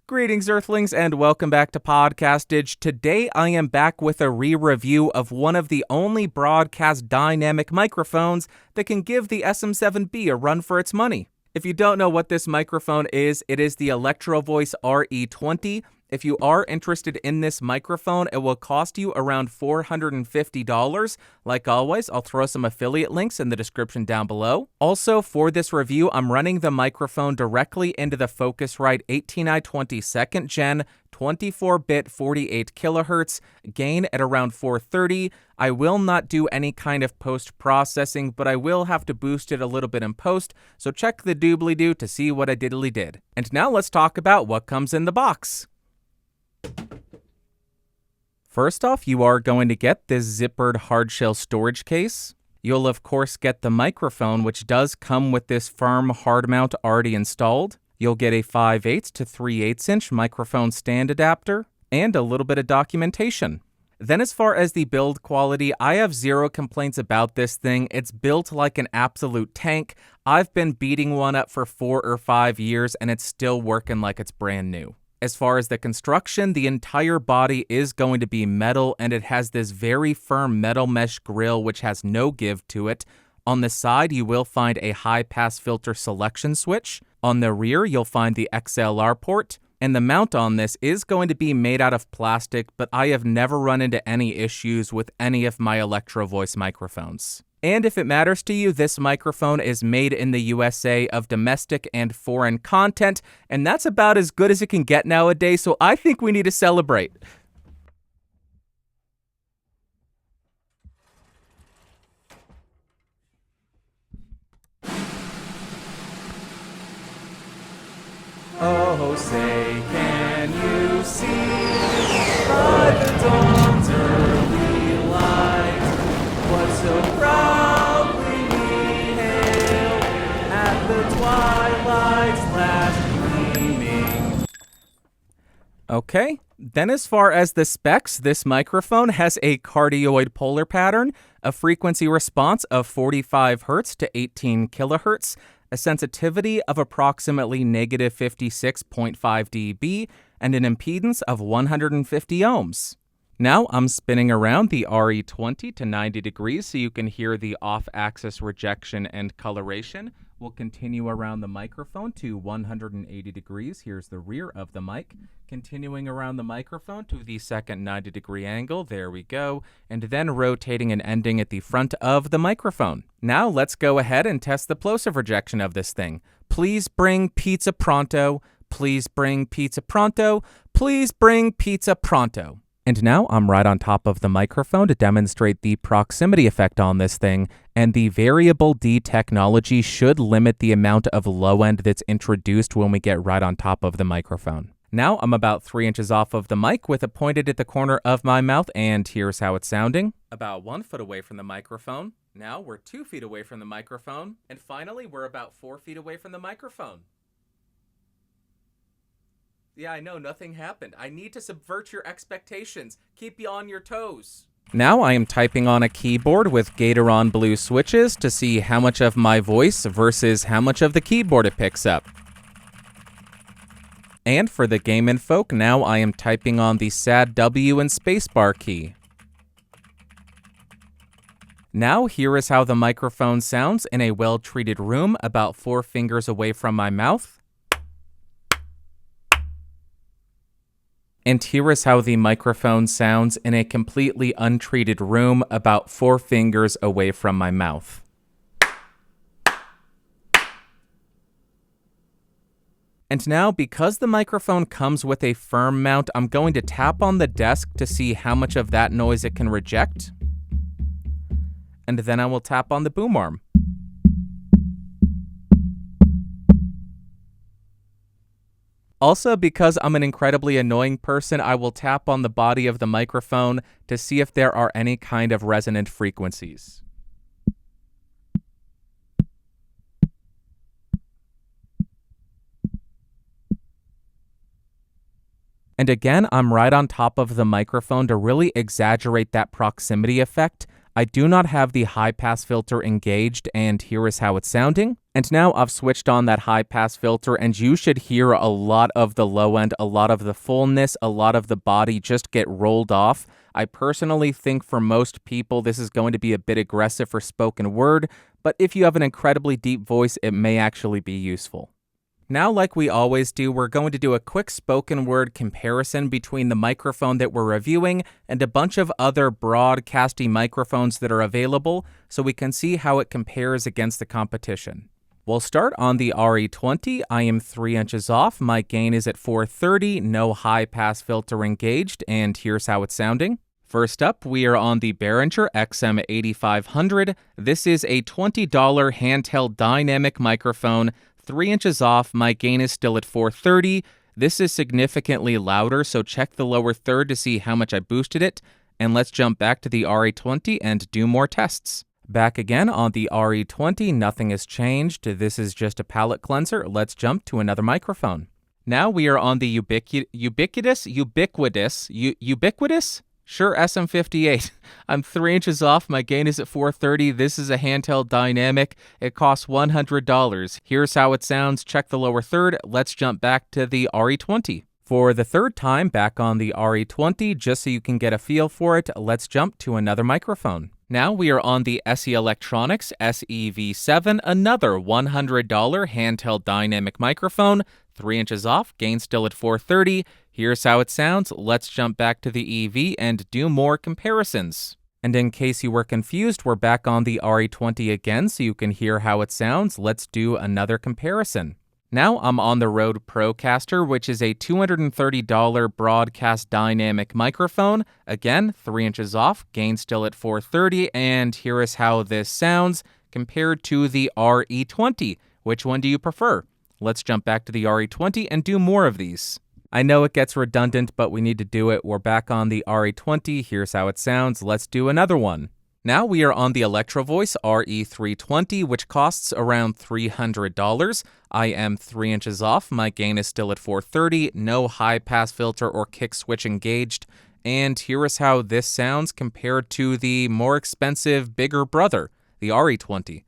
Greetings, Earthlings, and welcome back to Podcastage. Today, I am back with a re-review of one of the only broadcast dynamic microphones that can give the SM7b a run for its money. If you don't know what this microphone is, it is the Electro Voice RE20. If you are interested in this microphone, it will cost you around $450. Like always, I'll throw some affiliate links in the description down below. Also, for this review, I'm running the microphone directly into the Focusrite 18i20 2nd Gen, 24-bit 48 kilohertz, gain at around 430. I will not do any kind of post-processing, but I will have to boost it a little bit in post, so check the doobly-doo to see what I diddly did. And now let's talk about what comes in the box. First off, you are going to get this zippered hardshell storage case. You'll of course get the microphone, which does come with this firm hard mount already installed. You'll get a 5/8 to 3/8 inch microphone stand adapter, and a little bit of documentation. Then as far as the build quality, I have zero complaints about this thing. It's built like an absolute tank. I've been beating one up for 4 or 5 years, and it's still working like it's brand new. As far as the construction, the entire body is going to be metal, and it has this very firm metal mesh grille which has no give to it. On the side, you will find a high-pass filter selection switch. On the rear, you'll find the XLR port, and the mount on this is going to be made out of plastic, but I have never run into any issues with any of my Electro Voice microphones. And if it matters to you, this microphone is made in the USA of domestic and foreign content, and that's about as good as it can get nowadays, so I think we need to celebrate. Oh, say, can you see by the dawn's early light what so proudly we hailed at the twilight's last gleaming? Okay, then as far as the specs, this microphone has a cardioid polar pattern, a frequency response of 45 Hz to 18 kHz, a sensitivity of approximately negative 56.5 dB, and an impedance of 150 ohms. Now I'm spinning around the RE20 to 90 degrees so you can hear the off-axis rejection and coloration. We'll continue around the microphone to 180 degrees. Here's the rear of the mic. Continuing around the microphone to the second 90-degree angle. There we go. And then rotating and ending at the front of the microphone. Now let's go ahead and test the plosive rejection of this thing. Please bring pizza pronto. Please bring pizza pronto. Please bring pizza pronto. And now I'm right on top of the microphone to demonstrate the proximity effect on this thing, and the variable D technology should limit the amount of low end that's introduced when we get right on top of the microphone. Now I'm about 3 inches off of the mic with it pointed at the corner of my mouth, and here's how it's sounding. About 1 foot away from the microphone. Now we're 2 feet away from the microphone. And finally, we're about 4 feet away from the microphone. Yeah, I know, nothing happened. I need to subvert your expectations. Keep you on your toes. Now I am typing on a keyboard with Gateron blue switches to see how much of my voice versus how much of the keyboard it picks up. And for the game and folk, now I am typing on the sad W and spacebar key. Now here is how the microphone sounds in a well-treated room about 4 fingers away from my mouth. And here is how the microphone sounds in a completely untreated room about 4 fingers away from my mouth. And now, because the microphone comes with a firm mount, I'm going to tap on the desk to see how much of that noise it can reject. And then I will tap on the boom arm. Also, because I'm an incredibly annoying person, I will tap on the body of the microphone to see if there are any kind of resonant frequencies. And again, I'm right on top of the microphone to really exaggerate that proximity effect. I do not have the high-pass filter engaged, and here is how it's sounding. And now I've switched on that high-pass filter, and you should hear a lot of the low end, a lot of the fullness, a lot of the body just get rolled off. I personally think for most people this is going to be a bit aggressive for spoken word, but if you have an incredibly deep voice, it may actually be useful. Now, like we always do, we're going to do a quick spoken word comparison between the microphone that we're reviewing and a bunch of other broadcasty microphones that are available so we can see how it compares against the competition. We'll start on the RE20. I am 3 inches off. My gain is at 430, no high pass filter engaged, and here's how it's sounding. First up, we are on the Behringer SM7b. This is a $20 handheld dynamic microphone. 3 inches off, my gain is still at 430. This is significantly louder, so check the lower third to see how much I boosted it. And let's jump back to the RE20 and do more tests. Back again on the RE20, nothing has changed. This is just a palate cleanser. Let's jump to another microphone. Now we are on the ubiquitous Shure SM58. I'm 3 inches off. My gain is at 430. This is a handheld dynamic. It costs $100. Here's how it sounds. Check the lower third. Let's jump back to the RE20. For the third time back on the RE20, just so you can get a feel for it, let's jump to another microphone. Now we are on the SE Electronics SEV7, another $100 handheld dynamic microphone. 3 inches off, gain still at 430. Here's how it sounds. Let's jump back to the EV and do more comparisons. And in case you were confused, we're back on the RE20 again so you can hear how it sounds. Let's do another comparison. Now I'm on the Rode Procaster, which is a $230 broadcast dynamic microphone. Again, 3 inches off, gain still at 430, and here is how this sounds compared to the RE20. Which one do you prefer? Let's jump back to the RE20 and do more of these. I know it gets redundant, but we need to do it. We're back on the RE20. Here's how it sounds. Let's do another one. Now we are on the Electro Voice RE320, which costs around $300. I am 3 inches off. My gain is still at 430. No high pass filter or kick switch engaged. And here is how this sounds compared to the more expensive, bigger brother, the RE20.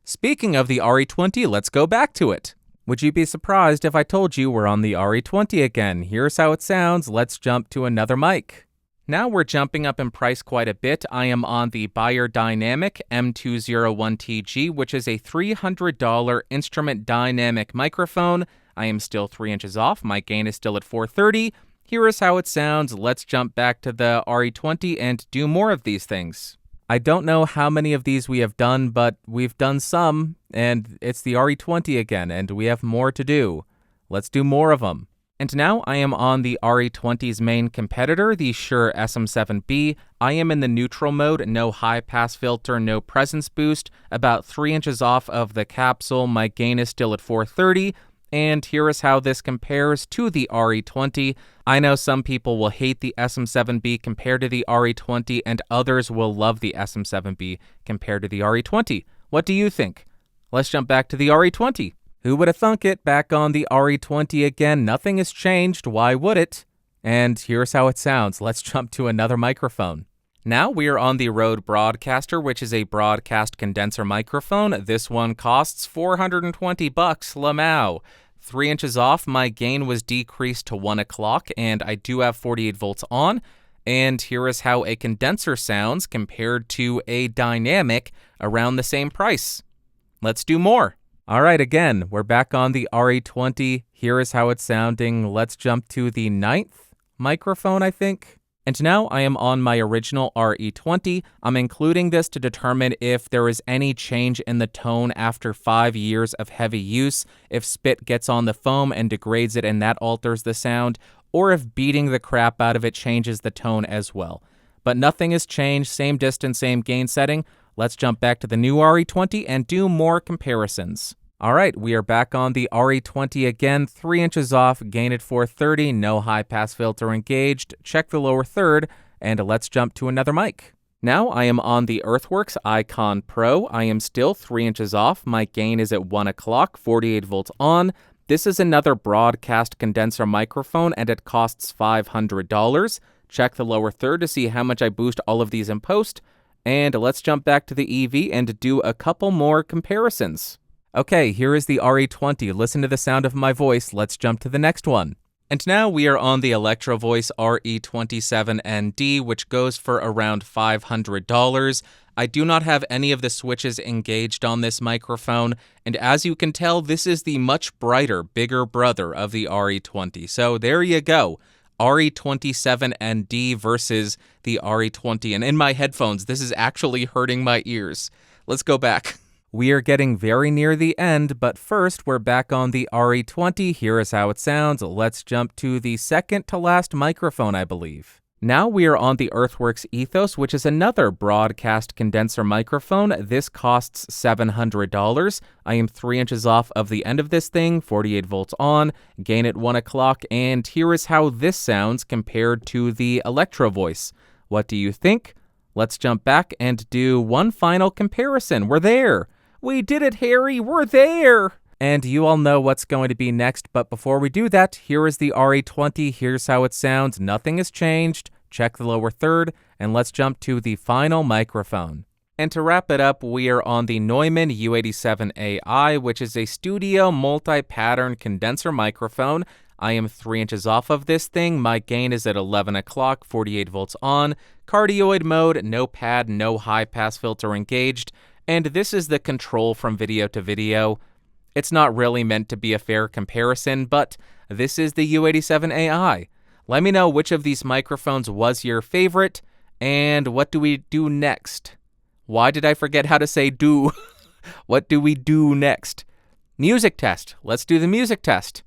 Speaking of the RE20, let's go back to it. Would you be surprised if I told you we're on the RE20 again? Here's how it sounds. Let's jump to another mic. Now we're jumping up in price quite a bit. I am on the Beyerdynamic M201TG, which is a $300 instrument dynamic microphone. I am still 3 inches off. My gain is still at 430. Here is how it sounds. Let's jump back to the RE20 and do more of these things. I don't know how many of these we have done, but we've done some, and it's the RE20 again, and we have more to do. Let's do more of them. And now I am on the RE20's main competitor, the Shure SM7b. I am in the neutral mode, no high pass filter, no presence boost, about 3 inches off of the capsule. My gain is still at 430. And here is how this compares to the RE20. I know some people will hate the SM7b compared to the RE20, and others will love the SM7b compared to the RE20. What do you think? Let's jump back to the RE20. Who would have thunk it? Back on the RE20 again. Nothing has changed. Why would it? And here's how it sounds. Let's jump to another microphone. Now we are on the Rode Broadcaster, which is a broadcast condenser microphone. This one costs $420, Lamau. 3 inches off, my gain was decreased to 1 o'clock, and I do have 48 volts on. And here is how a condenser sounds compared to a dynamic around the same price. Let's do more. All right, again, we're back on the RE20. Here is how it's sounding. Let's jump to the 9th microphone, I think. And now I am on my original RE20. I'm including this to determine if there is any change in the tone after 5 years of heavy use, if spit gets on the foam and degrades it and that alters the sound, or if beating the crap out of it changes the tone as well. But nothing has changed, same distance, same gain setting. Let's jump back to the new RE20 and do more comparisons. All right, we are back on the RE20 again, 3 inches off, gain at 430, no high pass filter engaged, check the lower third, and let's jump to another mic. Now I am on the Earthworks Icon Pro. I am still 3 inches off. My gain is at 1 o'clock, 48 volts on. This is another broadcast condenser microphone, and it costs $500. Check the lower third to see how much I boost all of these in post. And let's jump back to the EV and do a couple more comparisons. Okay, here is the RE20. Listen to the sound of my voice. Let's jump to the next one. And now we are on the Electro Voice RE27ND, which goes for around $500. I do not have any of the switches engaged on this microphone, and as you can tell, this is the much brighter, bigger brother of the RE20. So there you go, RE27ND versus the RE20. And in my headphones, this is actually hurting my ears. Let's go back. We are getting very near the end, but first we're back on the RE20. Here is how it sounds. Let's jump to the second to last microphone, I believe. Now we are on the Earthworks Ethos, which is another broadcast condenser microphone. This costs $700. I am 3 inches off of the end of this thing, 48 volts on, gain at 1 o'clock, and here is how this sounds compared to the Electro Voice. What do you think? Let's jump back and do one final comparison. We're there! We did it, Harry! We're there! And you all know what's going to be next, but before we do that, here is the RE20. Here's how it sounds. Nothing has changed. Check the lower third, and let's jump to the final microphone. And to wrap it up, we are on the Neumann U87 Ai, which is a studio multi-pattern condenser microphone. I am 3 inches off of this thing. My gain is at 11 o'clock, 48 volts on. Cardioid mode, no pad, no high-pass filter engaged. And this is the control from video to video. It's not really meant to be a fair comparison, but this is the U87 Ai. Let me know which of these microphones was your favorite, and what do we do next? Why did I forget how to say do? What do we do next? Music test. Let's do the music test.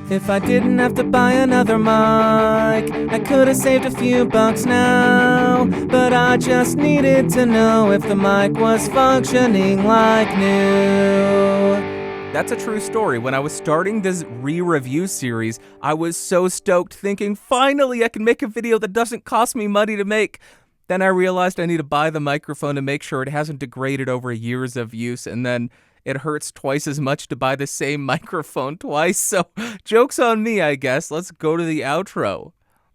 If I didn't have to buy another mic, I could have saved a few bucks now. But I just needed to know if the mic was functioning like new. That's a true story. When I was starting this re-review series, I was so stoked thinking, finally I can make a video that doesn't cost me money to make. Then I realized I need to buy the microphone to make sure it hasn't degraded over years of use, and then it hurts twice as much to buy the same microphone twice, so joke's on me, I guess. Let's go to the outro.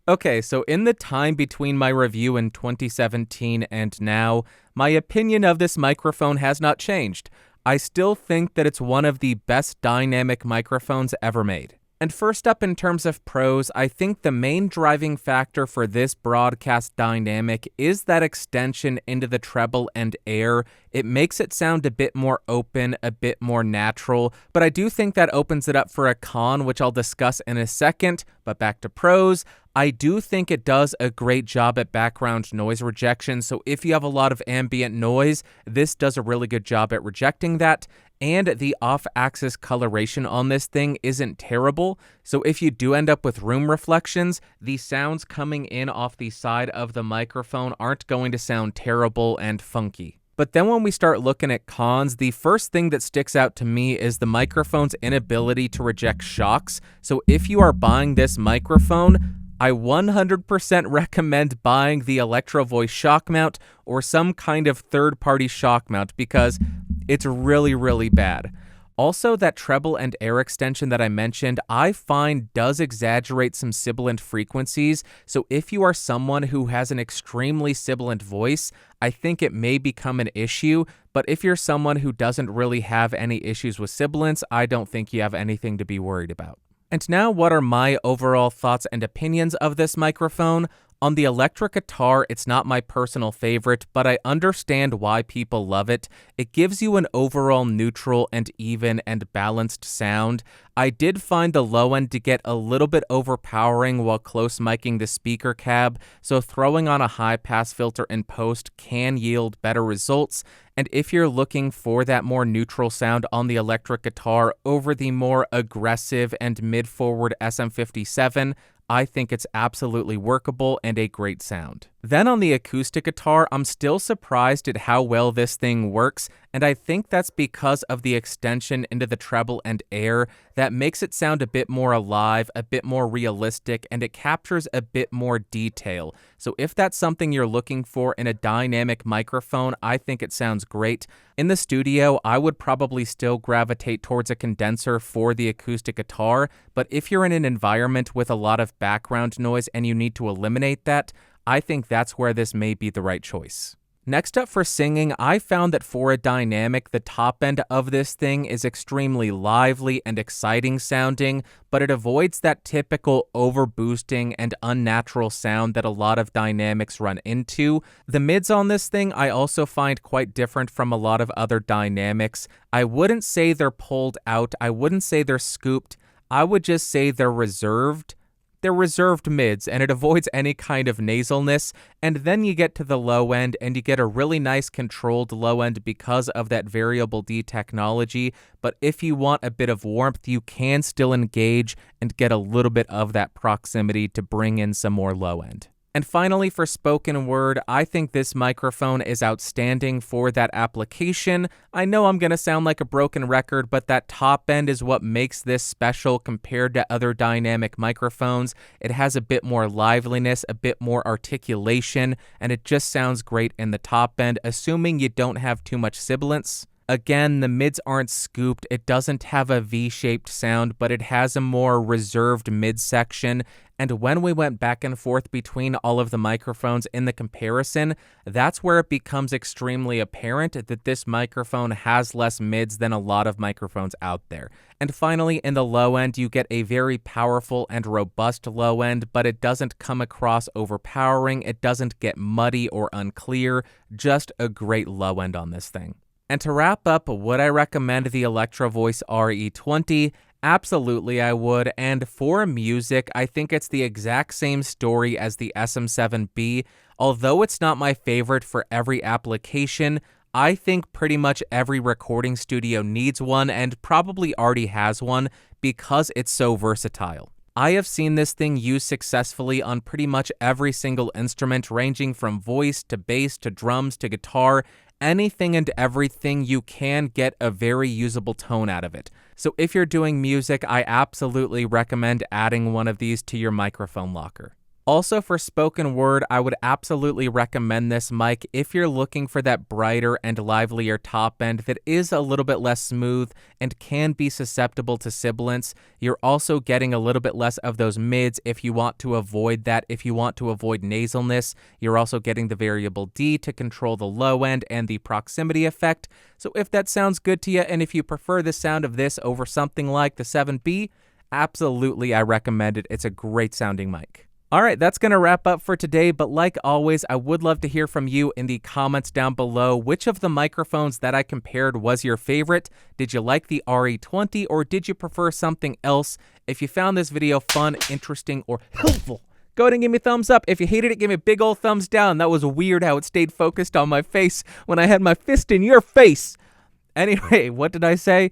Okay, so in the time between my review in 2017 and now, my opinion of this microphone has not changed. I still think that it's one of the best dynamic microphones ever made. And first up in terms of pros, I think the main driving factor for this broadcast dynamic is that extension into the treble and air. It makes it sound a bit more open, a bit more natural, but I do think that opens it up for a con, which I'll discuss in a second. But back to pros, I do think it does a great job at background noise rejection, so if you have a lot of ambient noise, this does a really good job at rejecting that. And the off-axis coloration on this thing isn't terrible, so if you do end up with room reflections, the sounds coming in off the side of the microphone aren't going to sound terrible and funky. But then when we start looking at cons, the first thing that sticks out to me is the microphone's inability to reject shocks. So if you are buying this microphone, I 100% recommend buying the Electro Voice shock mount or some kind of third-party shock mount because it's really, really bad. Also, that treble and air extension that I mentioned, I find does exaggerate some sibilant frequencies, so if you are someone who has an extremely sibilant voice, I think it may become an issue, but if you're someone who doesn't really have any issues with sibilants, I don't think you have anything to be worried about. And now, what are my overall thoughts and opinions of this microphone? On the electric guitar, it's not my personal favorite, but I understand why people love it. It gives you an overall neutral and even and balanced sound. I did find the low end to get a little bit overpowering while close miking the speaker cab, so throwing on a high pass filter in post can yield better results. And if you're looking for that more neutral sound on the electric guitar over the more aggressive and mid-forward SM7b, I think it's absolutely workable and a great sound. Then on the acoustic guitar, I'm still surprised at how well this thing works, and I think that's because of the extension into the treble and air that makes it sound a bit more alive, a bit more realistic, and it captures a bit more detail. So if that's something you're looking for in a dynamic microphone, I think it sounds great. In the studio, I would probably still gravitate towards a condenser for the acoustic guitar, but if you're in an environment with a lot of background noise and you need to eliminate that, I think that's where this may be the right choice. Next up for singing, I found that for a dynamic, the top end of this thing is extremely lively and exciting sounding, but it avoids that typical overboosting and unnatural sound that a lot of dynamics run into. The mids on this thing I also find quite different from a lot of other dynamics. I wouldn't say they're pulled out, I wouldn't say they're scooped, I would just say they're reserved. They're reserved mids, and it avoids any kind of nasalness, and then you get to the low end, and you get a really nice controlled low end because of that variable D technology, but if you want a bit of warmth, you can still engage and get a little bit of that proximity to bring in some more low end. And finally, for spoken word, I think this microphone is outstanding for that application. I know I'm going to sound like a broken record, but that top end is what makes this special compared to other dynamic microphones. It has a bit more liveliness, a bit more articulation, and it just sounds great in the top end, assuming you don't have too much sibilance. Again, the mids aren't scooped, it doesn't have a V-shaped sound, but it has a more reserved midsection, and when we went back and forth between all of the microphones in the comparison, that's where it becomes extremely apparent that this microphone has less mids than a lot of microphones out there. And finally, in the low end, you get a very powerful and robust low end, but it doesn't come across overpowering, it doesn't get muddy or unclear, just a great low end on this thing. And to wrap up, would I recommend the Electro Voice RE20? Absolutely I would, and for music, I think it's the exact same story as the SM7b. Although it's not my favorite for every application, I think pretty much every recording studio needs one and probably already has one because it's so versatile. I have seen this thing used successfully on pretty much every single instrument, ranging from voice to bass to drums to guitar. Anything and everything, you can get a very usable tone out of it. So if you're doing music, I absolutely recommend adding one of these to your microphone locker. Also for spoken word, I would absolutely recommend this mic if you're looking for that brighter and livelier top end that is a little bit less smooth and can be susceptible to sibilance. You're also getting a little bit less of those mids if you want to avoid that, if you want to avoid nasalness. You're also getting the variable D to control the low end and the proximity effect. So if that sounds good to you, and if you prefer the sound of this over something like the 7B, absolutely I recommend it. It's a great sounding mic. Alright, that's going to wrap up for today, but like always, I would love to hear from you in the comments down below. Which of the microphones that I compared was your favorite? Did you like the RE20 or did you prefer something else? If you found this video fun, interesting, or helpful, go ahead and give me a thumbs up. If you hated it, give me a big old thumbs down. That was weird how it stayed focused on my face when I had my fist in your face. Anyway, what did I say?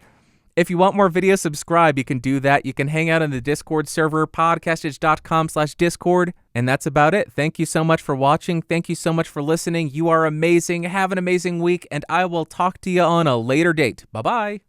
If you want more videos, subscribe. You can do that. You can hang out on the Discord server, podcastage.com/Discord. And that's about it. Thank you so much for watching. Thank you so much for listening. You are amazing. Have an amazing week, and I will talk to you on a later date. Bye-bye.